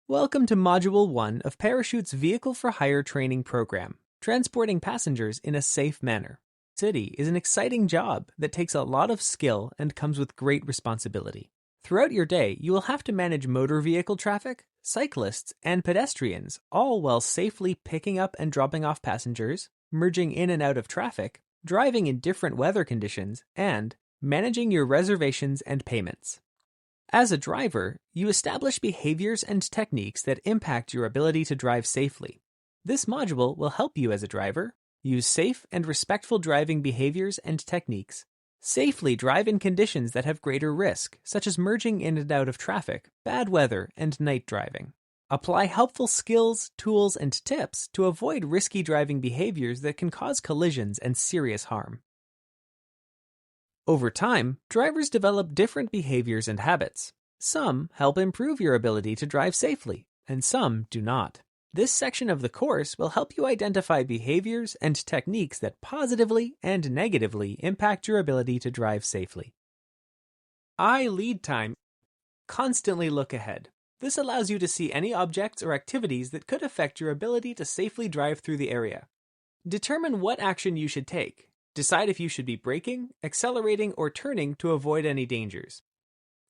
Welcome to Module 1 of Parachute's Vehicle for Hire training program, transporting passengers in a safe manner. City is an exciting job that takes a lot of skill and comes with great responsibility. Throughout your day, you will have to manage motor vehicle traffic, cyclists, and pedestrians, all while safely picking up and dropping off passengers, merging in and out of traffic, driving in different weather conditions, and managing your reservations and payments. As a driver, you establish behaviors and techniques that impact your ability to drive safely. This module will help you as a driver use safe and respectful driving behaviors and techniques, safely drive in conditions that have greater risk, such as merging in and out of traffic, bad weather, and night driving. Apply helpful skills, tools, and tips to avoid risky driving behaviors that can cause collisions and serious harm. Over time, drivers develop different behaviors and habits. Some help improve your ability to drive safely, and some do not. This section of the course will help you identify behaviors and techniques that positively and negatively impact your ability to drive safely. Eye lead time. Constantly look ahead. This allows you to see any objects or activities that could affect your ability to safely drive through the area. Determine what action you should take. Decide if you should be braking, accelerating, or turning to avoid any dangers.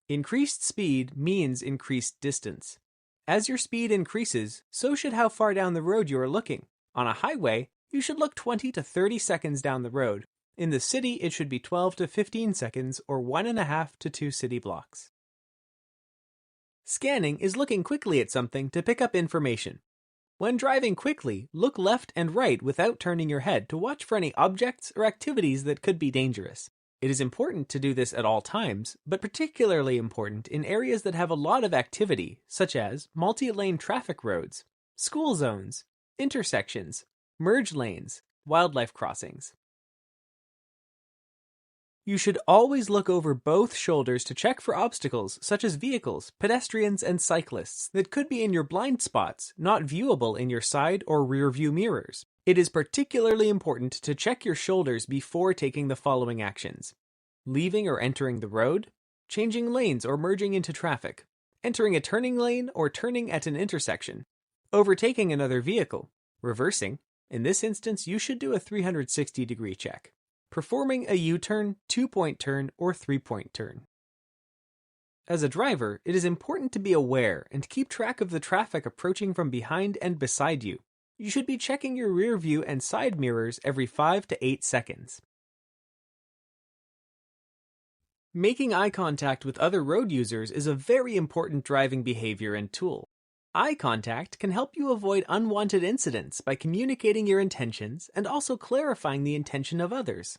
Increased speed means increased distance. As your speed increases, so should how far down the road you are looking. On a highway, you should look 20 to 30 seconds down the road. In the city, it should be 12 to 15 seconds or 1.5 to 2 city blocks. Scanning is looking quickly at something to pick up information. When driving quickly, look left and right without turning your head to watch for any objects or activities that could be dangerous. It is important to do this at all times, but particularly important in areas that have a lot of activity, such as multi-lane traffic roads, school zones, intersections, merge lanes, wildlife crossings. You should always look over both shoulders to check for obstacles such as vehicles, pedestrians, and cyclists that could be in your blind spots, not viewable in your side or rear view mirrors. It is particularly important to check your shoulders before taking the following actions: leaving or entering the road, changing lanes or merging into traffic, entering a turning lane or turning at an intersection, overtaking another vehicle, reversing. In this instance, you should do a 360-degree check. Performing a U-turn, 2-point turn, or 3-point turn. As a driver, it is important to be aware and keep track of the traffic approaching from behind and beside you. You should be checking your rear view and side mirrors every 5 to 8 seconds. Making eye contact with other road users is a very important driving behavior and tool. Eye contact can help you avoid unwanted incidents by communicating your intentions and also clarifying the intention of others.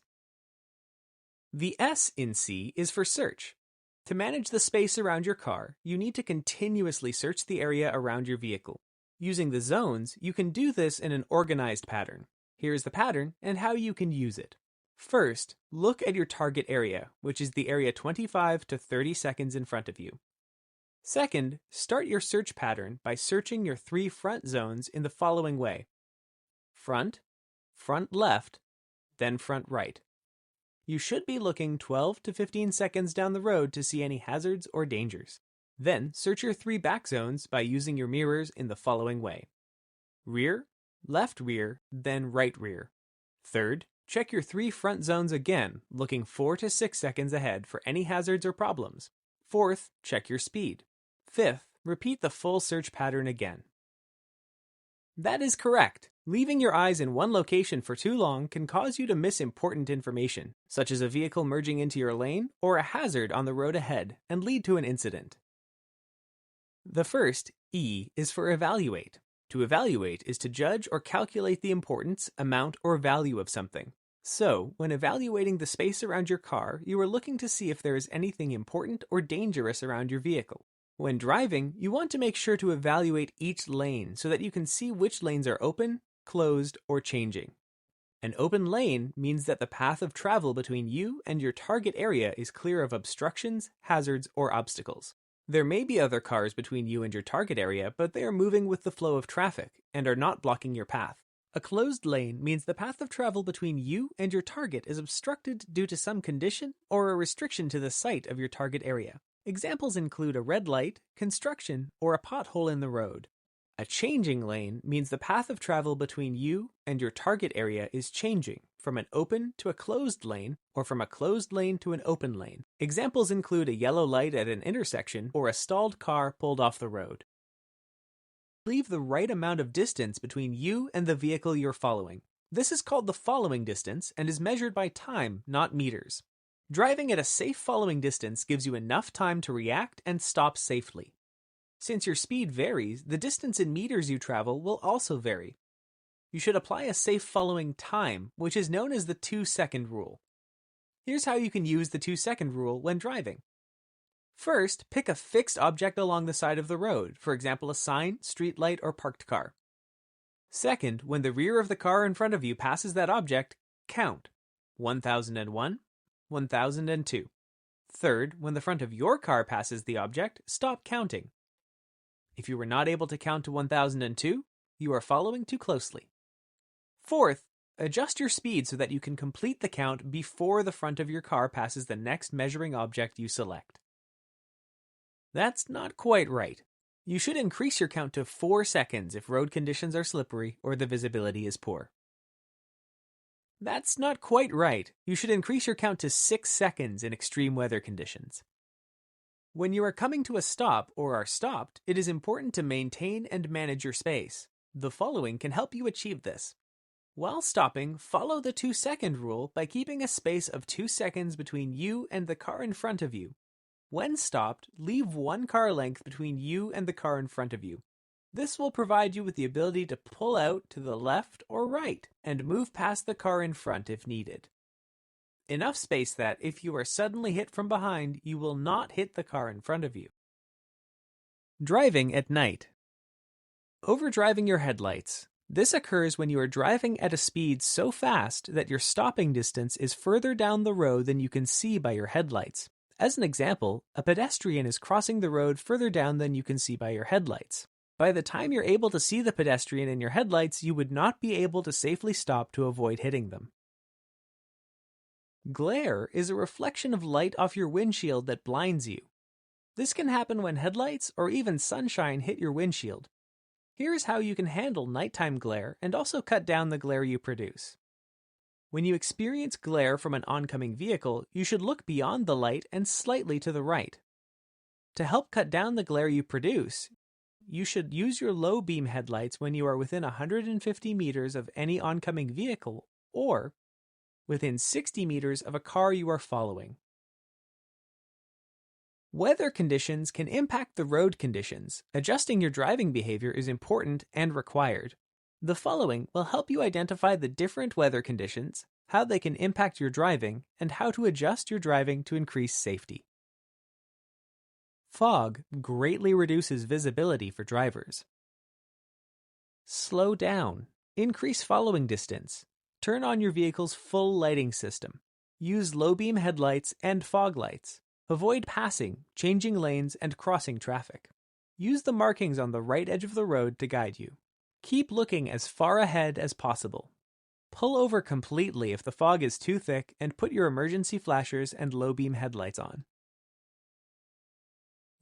The S in C is for search. To manage the space around your car, you need to continuously search the area around your vehicle. Using the zones, you can do this in an organized pattern. Here is the pattern and how you can use it. First, look at your target area, which is the area 25 to 30 seconds in front of you. Second, start your search pattern by searching your 3 front zones in the following way: front, front left, then front right. You should be looking 12 to 15 seconds down the road to see any hazards or dangers. Then search your 3 back zones by using your mirrors in the following way: rear, rear, then right rear. Third, check your 3 front zones again, looking 4 to 6 seconds ahead for any hazards or problems. Fourth, check your speed. Fifth, repeat the full search pattern again. That is correct. Leaving your eyes in one location for too long can cause you to miss important information, such as a vehicle merging into your lane or a hazard on the road ahead, and lead to an incident. The first, E, is for evaluate. To evaluate is to judge or calculate the importance, amount, or value of something. So, when evaluating the space around your car, you are looking to see if there is anything important or dangerous around your vehicle. When driving, you want to make sure to evaluate each lane so that you can see which lanes are open, closed, or changing. An open lane means that the path of travel between you and your target area is clear of obstructions, hazards, or obstacles. There may be other cars between you and your target area, but they are moving with the flow of traffic and are not blocking your path. A closed lane means the path of travel between you and your target is obstructed due to some condition or a restriction to the site of your target area. Examples include a red light, construction, or a pothole in the road. A changing lane means the path of travel between you and your target area is changing from an open to a closed lane or from a closed lane to an open lane. Examples include a yellow light at an intersection or a stalled car pulled off the road. Leave the right amount of distance between you and the vehicle you're following. This is called the following distance and is measured by time, not meters. Driving at a safe following distance gives you enough time to react and stop safely. Since your speed varies, the distance in meters you travel will also vary. You should apply a safe following time, which is known as the 2-second rule. Here's how you can use the 2-second rule when driving. First, pick a fixed object along the side of the road, for example a sign, street light, or parked car. Second, when the rear of the car in front of you passes that object, count 1001, 1002. Third, when the front of your car passes the object, stop counting. If you were not able to count to 1002, you are following too closely. Fourth, adjust your speed so that you can complete the count before the front of your car passes the next measuring object you select. That's not quite right. You should increase your count to 4 seconds if road conditions are slippery or the visibility is poor. That's not quite right. You should increase your count to 6 seconds in extreme weather conditions. When you are coming to a stop or are stopped, it is important to maintain and manage your space. The following can help you achieve this. While stopping, follow the 2-second rule by keeping a space of 2 seconds between you and the car in front of you. When stopped, leave 1 car length between you and the car in front of you. This will provide you with the ability to pull out to the left or right and move past the car in front if needed. Enough space that, if you are suddenly hit from behind, you will not hit the car in front of you. Driving at night. Overdriving your headlights. This occurs when you are driving at a speed so fast that your stopping distance is further down the road than you can see by your headlights. As an example, a pedestrian is crossing the road further down than you can see by your headlights. By the time you're able to see the pedestrian in your headlights, you would not be able to safely stop to avoid hitting them. Glare is a reflection of light off your windshield that blinds you. This can happen when headlights or even sunshine hit your windshield. Here is how you can handle nighttime glare and also cut down the glare you produce. When you experience glare from an oncoming vehicle, you should look beyond the light and slightly to the right. To help cut down the glare you produce, you should use your low beam headlights when you are within 150 meters of any oncoming vehicle or within 60 meters of a car you are following. Weather conditions can impact the road conditions. Adjusting your driving behavior is important and required. The following will help you identify the different weather conditions, how they can impact your driving, and how to adjust your driving to increase safety. Fog greatly reduces visibility for drivers. Slow down. Increase following distance. Turn on your vehicle's full lighting system. Use low beam headlights and fog lights. Avoid passing, changing lanes, and crossing traffic. Use the markings on the right edge of the road to guide you. Keep looking as far ahead as possible. Pull over completely if the fog is too thick and put your emergency flashers and low beam headlights on.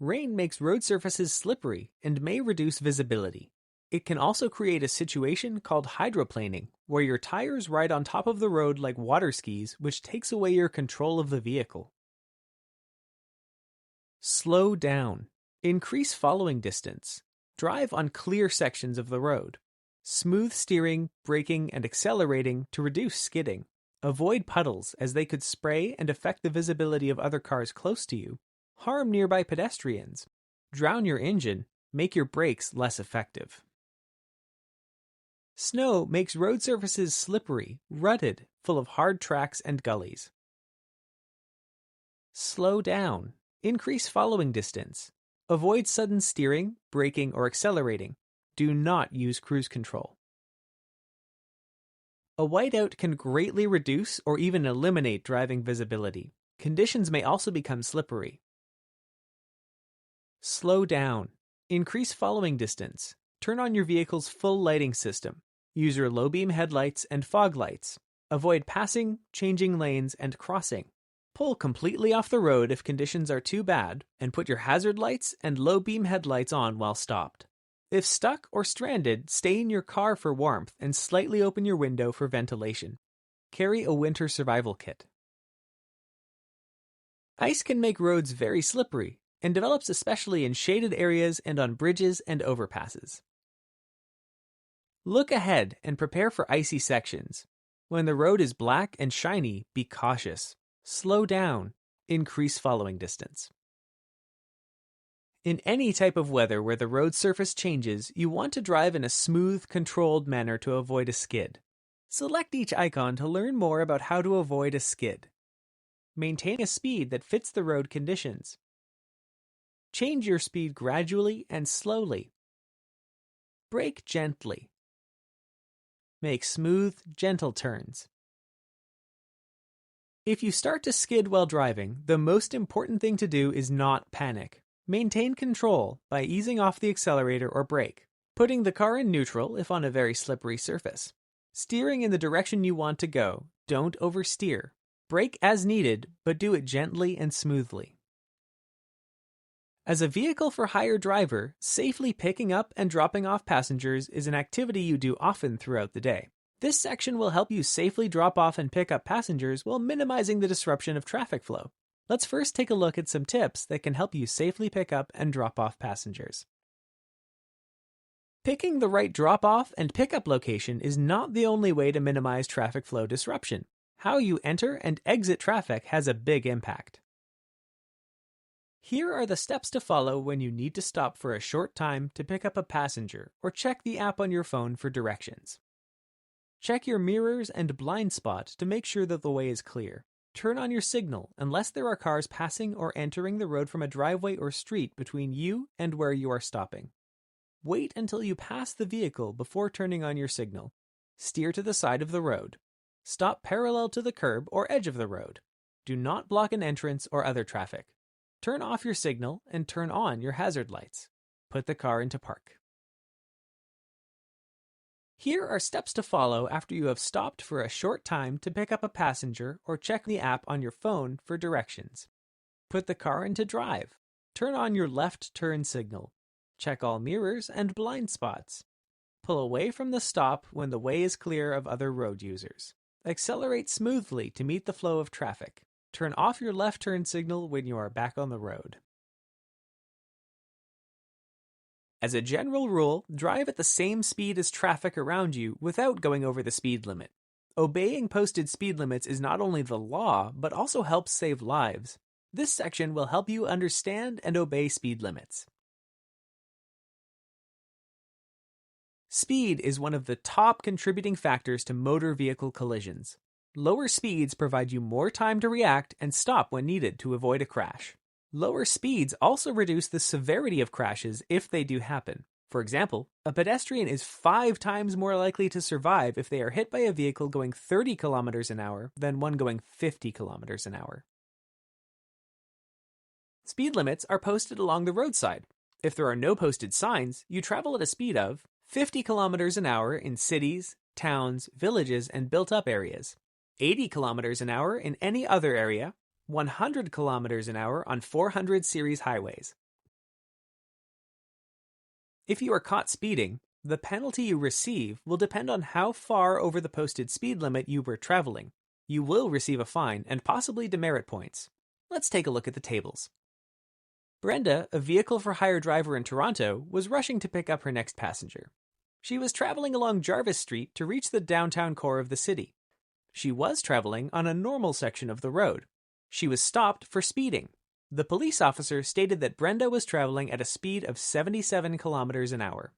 Rain makes road surfaces slippery and may reduce visibility. It can also create a situation called hydroplaning, where your tires ride on top of the road like water skis, which takes away your control of the vehicle. Slow down. Increase following distance. Drive on clear sections of the road. Smooth steering, braking, and accelerating to reduce skidding. Avoid puddles as they could spray and affect the visibility of other cars close to you. Harm nearby pedestrians. Drown your engine. Make your brakes less effective. Snow makes road surfaces slippery, rutted, full of hard tracks and gullies. Slow down. Increase following distance. Avoid sudden steering, braking, or accelerating. Do not use cruise control. A whiteout can greatly reduce or even eliminate driving visibility. Conditions may also become slippery. Slow down. Increase following distance. Turn on your vehicle's full lighting system. Use your low beam headlights and fog lights. Avoid passing, changing lanes, and crossing. Pull completely off the road if conditions are too bad, and put your hazard lights and low beam headlights on while stopped. If stuck or stranded, stay in your car for warmth and slightly open your window for ventilation. Carry a winter survival kit. Ice can make roads very slippery, and develops especially in shaded areas and on bridges and overpasses. Look ahead and prepare for icy sections. When the road is black and shiny, be cautious. Slow down. Increase following distance. In any type of weather where the road surface changes, you want to drive in a smooth, controlled manner to avoid a skid. Select each icon to learn more about how to avoid a skid. Maintain a speed that fits the road conditions. Change your speed gradually and slowly. Brake gently. Make smooth, gentle turns. If you start to skid while driving, the most important thing to do is not panic. Maintain control by easing off the accelerator or brake, putting the car in neutral if on a very slippery surface. Steering in the direction you want to go, don't oversteer. Brake as needed, but do it gently and smoothly. As a vehicle for hire driver, safely picking up and dropping off passengers is an activity you do often throughout the day. This section will help you safely drop off and pick up passengers while minimizing the disruption of traffic flow. Let's first take a look at some tips that can help you safely pick up and drop off passengers. Picking the right drop-off and pickup location is not the only way to minimize traffic flow disruption. How you enter and exit traffic has a big impact. Here are the steps to follow when you need to stop for a short time to pick up a passenger or check the app on your phone for directions. Check your mirrors and blind spot to make sure that the way is clear. Turn on your signal unless there are cars passing or entering the road from a driveway or street between you and where you are stopping. Wait until you pass the vehicle before turning on your signal. Steer to the side of the road. Stop parallel to the curb or edge of the road. Do not block an entrance or other traffic. Turn off your signal and turn on your hazard lights. Put the car into park. Here are steps to follow after you have stopped for a short time to pick up a passenger or check the app on your phone for directions. Put the car into drive. Turn on your left turn signal. Check all mirrors and blind spots. Pull away from the stop when the way is clear of other road users. Accelerate smoothly to meet the flow of traffic. Turn off your left turn signal when you are back on the road. As a general rule, drive at the same speed as traffic around you without going over the speed limit. Obeying posted speed limits is not only the law, but also helps save lives. This section will help you understand and obey speed limits. Speed is one of the top contributing factors to motor vehicle collisions. Lower speeds provide you more time to react and stop when needed to avoid a crash. Lower speeds also reduce the severity of crashes if they do happen. For example, a pedestrian is 5 times more likely to survive if they are hit by a vehicle going 30 kilometers an hour than one going 50 kilometers an hour. Speed limits are posted along the roadside. If there are no posted signs, you travel at a speed of 50 kilometers an hour in cities, towns, villages, and built-up areas, 80 kilometers an hour in any other area, 100 kilometers an hour on 400 series highways. If you are caught speeding, the penalty you receive will depend on how far over the posted speed limit you were traveling. You will receive a fine and possibly demerit points. Let's take a look at the tables. Brenda, a vehicle for hire driver in Toronto, was rushing to pick up her next passenger. She was traveling along Jarvis Street to reach the downtown core of the city. She was traveling on a normal section of the road. She was stopped for speeding. The police officer stated that Brenda was traveling at a speed of 77 kilometers an hour.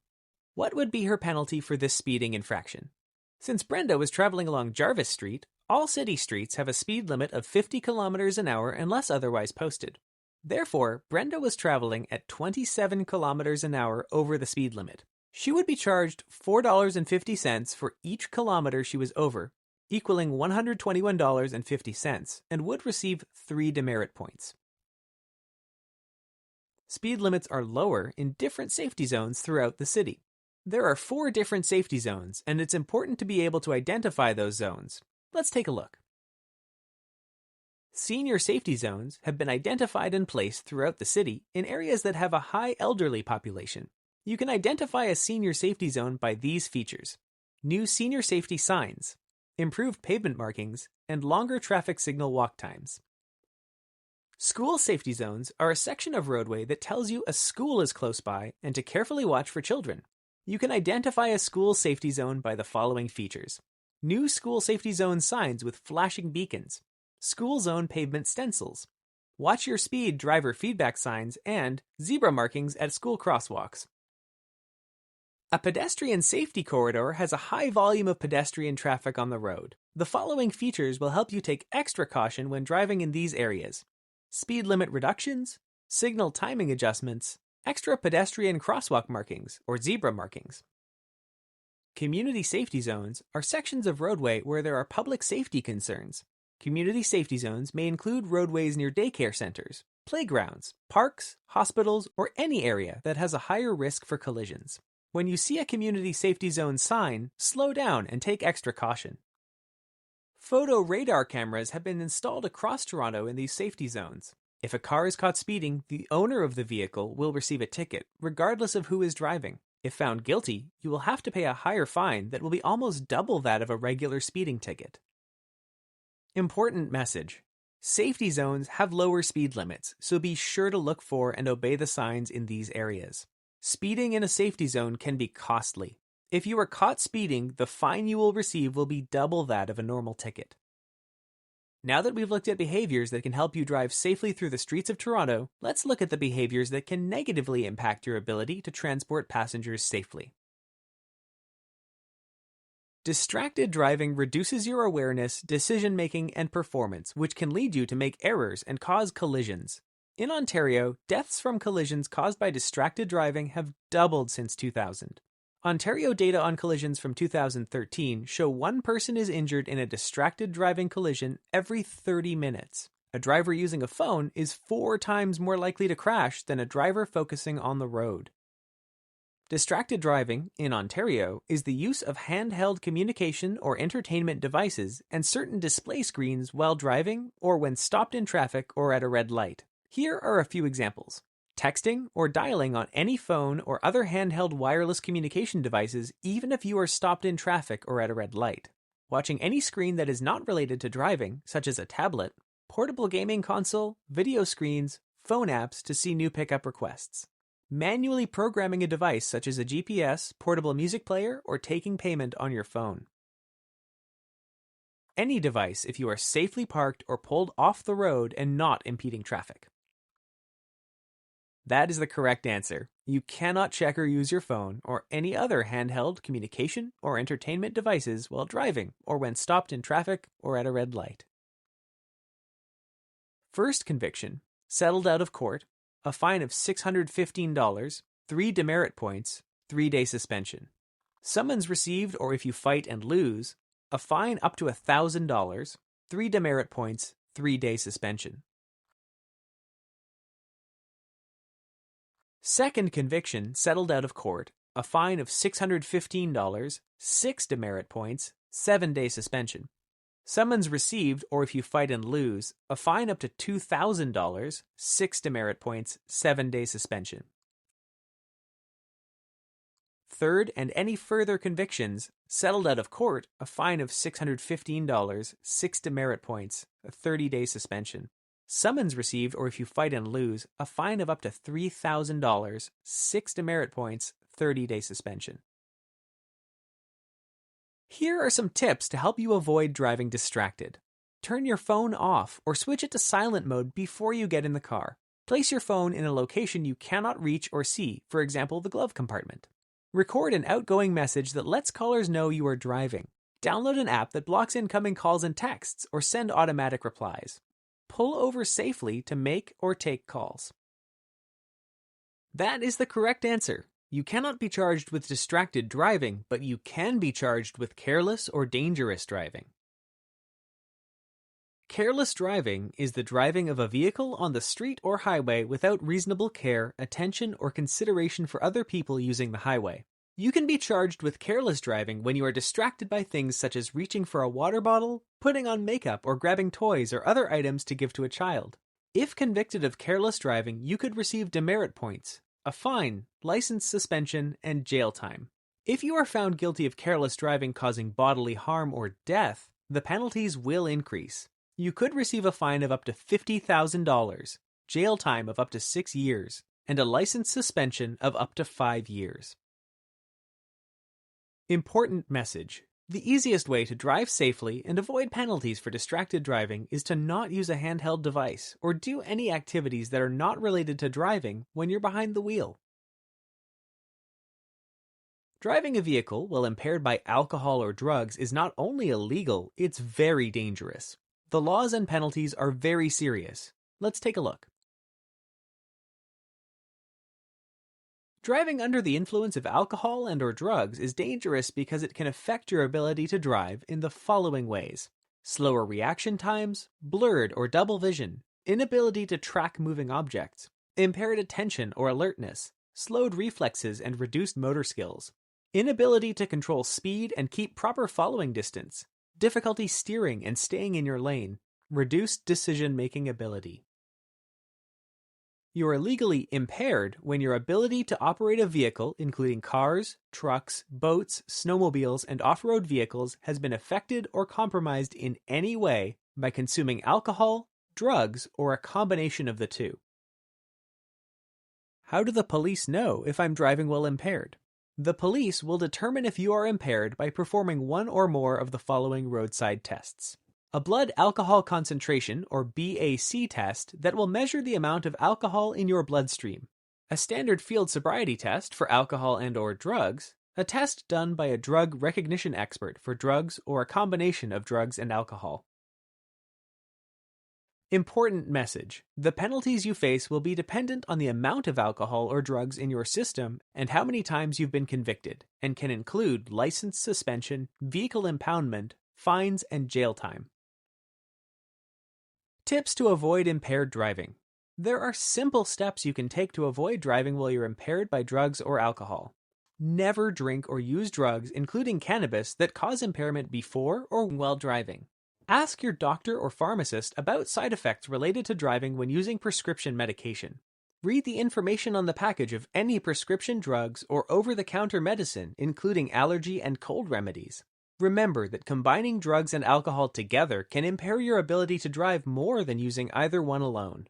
What would be her penalty for this speeding infraction? Since Brenda was traveling along Jarvis Street, all city streets have a speed limit of 50 kilometers an hour unless otherwise posted. Therefore, Brenda was traveling at 27 kilometers an hour over the speed limit. She would be charged $4.50 for each kilometer she was over, equaling $121.50, and would receive 3 demerit points. Speed limits are lower in different safety zones throughout the city. There are 4 different safety zones, and it's important to be able to identify those zones. Let's take a look. Senior safety zones have been identified and placed throughout the city in areas that have a high elderly population. You can identify a senior safety zone by these features: new senior safety signs, improved pavement markings, and longer traffic signal walk times. School safety zones are a section of roadway that tells you a school is close by and to carefully watch for children. You can identify a school safety zone by the following features: new school safety zone signs with flashing beacons, school zone pavement stencils, watch your speed driver feedback signs, and zebra markings at school crosswalks. A pedestrian safety corridor has a high volume of pedestrian traffic on the road. The following features will help you take extra caution when driving in these areas: speed limit reductions, signal timing adjustments, extra pedestrian crosswalk markings or zebra markings. Community safety zones are sections of roadway where there are public safety concerns. Community safety zones may include roadways near daycare centers, playgrounds, parks, hospitals, or any area that has a higher risk for collisions. When you see a community safety zone sign, slow down and take extra caution. Photo radar cameras have been installed across Toronto in these safety zones. If a car is caught speeding, the owner of the vehicle will receive a ticket, regardless of who is driving. If found guilty, you will have to pay a higher fine that will be almost double that of a regular speeding ticket. Important message: safety zones have lower speed limits, so be sure to look for and obey the signs in these areas. Speeding in a safety zone can be costly. If you are caught speeding, the fine you will receive will be double that of a normal ticket. Now that we've looked at behaviors that can help you drive safely through the streets of Toronto, let's look at the behaviors that can negatively impact your ability to transport passengers safely. Distracted driving reduces your awareness, decision-making, and performance, which can lead you to make errors and cause collisions. In Ontario, deaths from collisions caused by distracted driving have doubled since 2000. Ontario data on collisions from 2013 show one person is injured in a distracted driving collision every 30 minutes. A driver using a phone is 4 times more likely to crash than a driver focusing on the road. Distracted driving, in Ontario, is the use of handheld communication or entertainment devices and certain display screens while driving or when stopped in traffic or at a red light. Here are a few examples: texting or dialing on any phone or other handheld wireless communication devices even if you are stopped in traffic or at a red light. Watching any screen that is not related to driving, such as a tablet, portable gaming console, video screens, phone apps to see new pickup requests. Manually programming a device such as a GPS, portable music player, or taking payment on your phone. Any device if you are safely parked or pulled off the road and not impeding traffic. That is the correct answer. You cannot check or use your phone or any other handheld communication or entertainment devices while driving or when stopped in traffic or at a red light. First conviction, settled out of court, a fine of $615, 3 demerit points, 3-day suspension. Summons received or if you fight and lose, a fine up to $1,000, 3 demerit points, 3-day suspension. Second conviction, settled out of court, a fine of $615, 6 demerit points, 7-day suspension. Summons received or if you fight and lose, a fine up to $2,000, 6 demerit points, 7-day suspension. Third and any further convictions, settled out of court, a fine of $615, 6 demerit points, a 30-day suspension. Summons received or if you fight and lose, a fine of up to $3,000, 6 demerit points, 30-day suspension. Here are some tips to help you avoid driving distracted. Turn your phone off or switch it to silent mode before you get in the car. Place your phone in a location you cannot reach or see, for example, the glove compartment. Record an outgoing message that lets callers know you are driving. Download an app that blocks incoming calls and texts or send automatic replies. Pull over safely to make or take calls. That is the correct answer. You cannot be charged with distracted driving, but you can be charged with careless or dangerous driving. Careless driving is the driving of a vehicle on the street or highway without reasonable care, attention, or consideration for other people using the highway. You can be charged with careless driving when you are distracted by things such as reaching for a water bottle, putting on makeup, or grabbing toys or other items to give to a child. If convicted of careless driving, you could receive demerit points, a fine, license suspension, and jail time. If you are found guilty of careless driving causing bodily harm or death, the penalties will increase. You could receive a fine of up to $50,000, jail time of up to 6 years, and a license suspension of up to 5 years. Important message. The easiest way to drive safely and avoid penalties for distracted driving is to not use a handheld device or do any activities that are not related to driving when you're behind the wheel. Driving a vehicle while impaired by alcohol or drugs is not only illegal, it's very dangerous. The laws and penalties are very serious. Let's take a look. Driving under the influence of alcohol and/or drugs is dangerous because it can affect your ability to drive in the following ways: slower reaction times, blurred or double vision, inability to track moving objects, impaired attention or alertness, slowed reflexes and reduced motor skills, inability to control speed and keep proper following distance, difficulty steering and staying in your lane, reduced decision-making ability. You are legally impaired when your ability to operate a vehicle, including cars, trucks, boats, snowmobiles, and off-road vehicles, has been affected or compromised in any way by consuming alcohol, drugs, or a combination of the two. How do the police know if I'm driving while impaired? The police will determine if you are impaired by performing one or more of the following roadside tests. A blood alcohol concentration, or BAC test, that will measure the amount of alcohol in your bloodstream. A standard field sobriety test for alcohol and/or drugs. A test done by a drug recognition expert for drugs or a combination of drugs and alcohol. Important message. The penalties you face will be dependent on the amount of alcohol or drugs in your system and how many times you've been convicted, and can include license suspension, vehicle impoundment, fines, and jail time. Tips to avoid impaired driving. There are simple steps you can take to avoid driving while you're impaired by drugs or alcohol. Never drink or use drugs, including cannabis, that cause impairment before or while driving. Ask your doctor or pharmacist about side effects related to driving when using prescription medication. Read the information on the package of any prescription drugs or over-the-counter medicine, including allergy and cold remedies. Remember that combining drugs and alcohol together can impair your ability to drive more than using either one alone.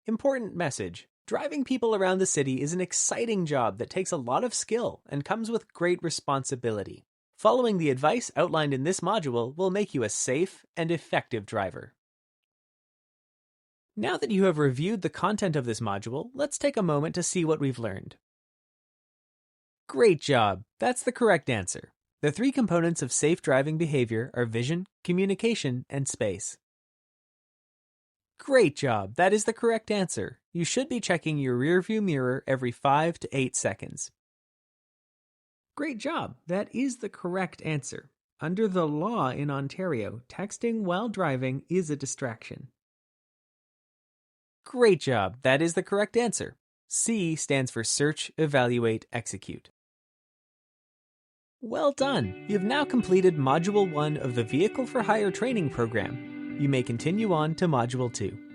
Important message. Driving people around the city is an exciting job that takes a lot of skill and comes with great responsibility. Following the advice outlined in this module will make you a safe and effective driver. Now that you have reviewed the content of this module, let's take a moment to see what we've learned. Great job! That's the correct answer. The 3 components of safe driving behavior are vision, communication, and space. Great job! That is the correct answer. You should be checking your rearview mirror every 5 to 8 seconds. Great job! That is the correct answer. Under the law in Ontario, texting while driving is a distraction. Great job! That is the correct answer. C stands for Search, Evaluate, Execute. Well done! You've now completed Module 1 of the Vehicle for Hire training program. You may continue on to Module 2.